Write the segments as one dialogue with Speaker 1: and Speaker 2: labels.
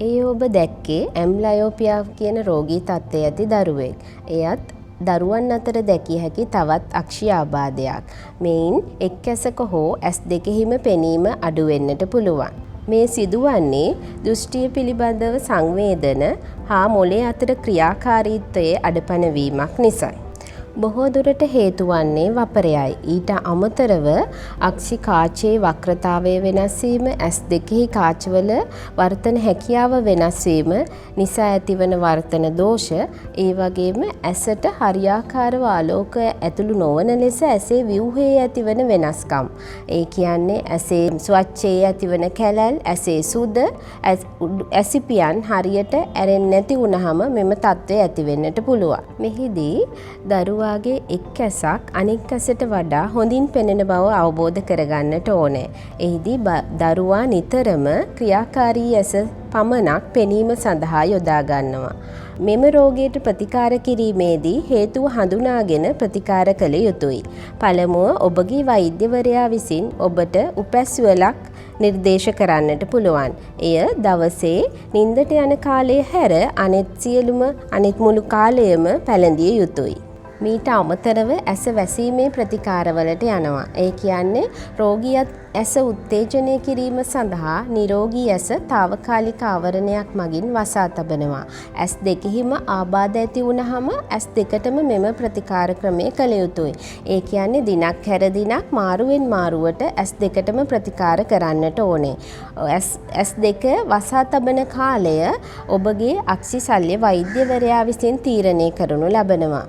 Speaker 1: ඒ ඔබ දැක්කේ ඇම්බ්ලයෝපියා කියන රෝගී තත්ත්වයේ ඇති දරුවෙක්. එයත් දරුවන් අතර දැකිය හැකි තවත් අක්ෂි ආබාධයක්. මෙයින් එක් ඇසක හෝ ඇස් දෙකෙහිම පෙනීම අඩු වෙන්නට පුළුවන්. මේ සිදුවන්නේ දෘෂ්ටිය පිළිබඳව සංවේදන හා මොළේ අතර ක්‍රියාකාරීත්වයේ අඩපණ වීමක් නිසායි. බොහෝ දුරට හේතු වන්නේ වපරයයි. ඊට අමතරව අක්ෂි කාචයේ වක්‍රතාවය වෙනස් වීම, ඇස් දෙකෙහි කාචවල වර්තන හැකියාව වෙනස් වීම නිසා ඇතිවන වර්තන දෝෂ, ඒ වගේම ඇසට හරියාකාරව ආලෝකය ඇතුළු නොවන ලෙස ඇසේ ව්‍යුහයේ ඇතිවන වෙනස්කම්. ඒ කියන්නේ ඇසේ ස්වච්ඡයේ ඇතිවන කැලැල්, ඇසේ සුද, ඇසිපියන් හරියට ඇරෙන්නේ නැති වුනහම මෙම තත්ත්වය ඇති වෙන්නට පුළුවන්. මෙහිදී දරුවාගේ එක් ඇසක් අනෙක් ඇසට වඩා හොඳින් පෙනෙන බව අවබෝධ කරගන්නට ඕනේ. එහිදී දරුවා නිතරම ක්‍රියාකාරී ඇස පමණක් පෙනීම සඳහා යොදා ගන්නවා. මෙම රෝගයට ප්‍රතිකාර කිරීමේදී හේතුව හඳුනාගෙන ප්‍රතිකාර කළ යුතුයි. පළමුව ඔබගේ වෛද්‍යවරයා විසින් ඔබට උපැස්වලක් නිර්දේශ කරන්නට පුළුවන්. එය දවසේ නින්දට යන කාලය හැර අනෙත් මුළු කාලයම පැළඳිය යුතුයි. මීට අමතරව ඇස වැසීමේ ප්‍රතිකාරවලට යනවා. ඒ කියන්නේ රෝගියත් ඇස උත්තේජනය කිරීම සඳහා නිරෝගී ඇස తాවකාලික ආවරණයක් මගින් වසා තබනවා. ඇස් දෙකෙහිම ආබාධ ඇති වුනහම ඇස් දෙකටම මෙම ප්‍රතිකාර ක්‍රමය කළ යුතුයි. ඒ කියන්නේ දිනක් හැර දිනක් මාරුවෙන් මාරුවට ඇස් දෙකටම ප්‍රතිකාර කරන්නට ඕනේ. ඇස් දෙක වසා තබන කාලය ඔබගේ අක්ෂි ශල්‍ය වෛද්‍යවරයා විසින් තීරණය කරනු ලබනවා.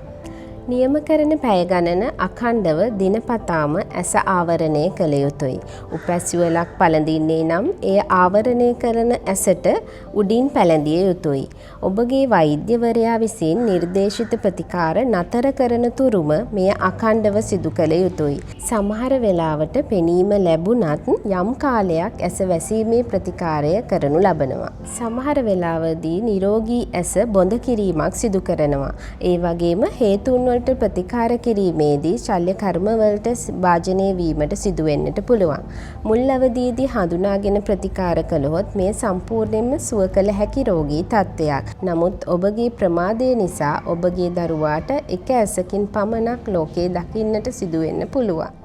Speaker 1: නියම කරන පැය ගණන අඛණ්ඩව දිනපතාම ඇස ආවරණය කළ යුතුයි. උපැස්වලක් පළඳින්නේ නම් එය ආවරණය කරන ඇසට උඩින් පැළඳිය යුතුයි. ඔබගේ වෛද්‍යවරයා විසින් නිර්දේශිත ප්‍රතිකාර නතර කරන තුරුම මෙය අඛණ්ඩව සිදු කළ යුතුයි. සමහර වෙලාවට පෙනීම ලැබුණත් යම් කාලයක් ඇස වැසීමේ ප්‍රතිකාරය කරනු ලබනවා. සමහර වෙලාවදී නිරෝගී ඇස බොඳ කිරීමක් සිදු කරනවා. ඒ වගේම හේතුන් වලට ප්‍රතිකාර කිරීමේදී ශල්‍ය කර්මවලට භාජනය වීමට සිදුවෙන්නට පුළුවන්. මුල් අවධියේදී හඳුනාගෙන ප්‍රතිකාර කළහොත් මේ සම්පූර්ණයෙන්ම සුව කළ හැකි රෝගී තත්ත්වයක්. නමුත් ඔබගේ ප්‍රමාදය නිසා ඔබගේ දරුවාට එක ඇසකින් පමණක් ලෝකය දකින්නට සිදුවෙන්න පුළුවන්.